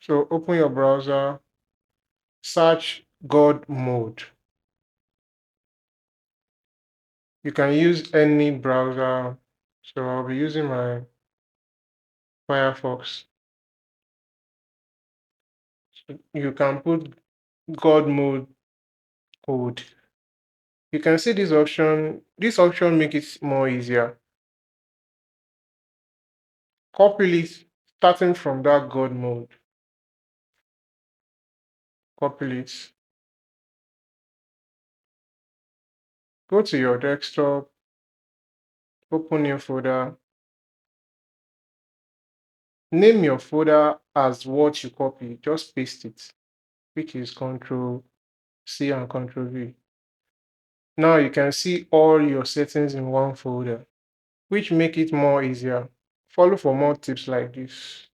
So open your browser, search God mode. You can use any browser. So I'll be using my Firefox. You can put God mode code. You can see this option. This option make it more easier. Copy it starting from that God mode. Copy it. Go to your desktop, open your folder. Name your folder as what you copy. Just paste it, which is Control C and Control V. Now you can see all your settings in one folder, which make it more easier. Follow for more tips like this.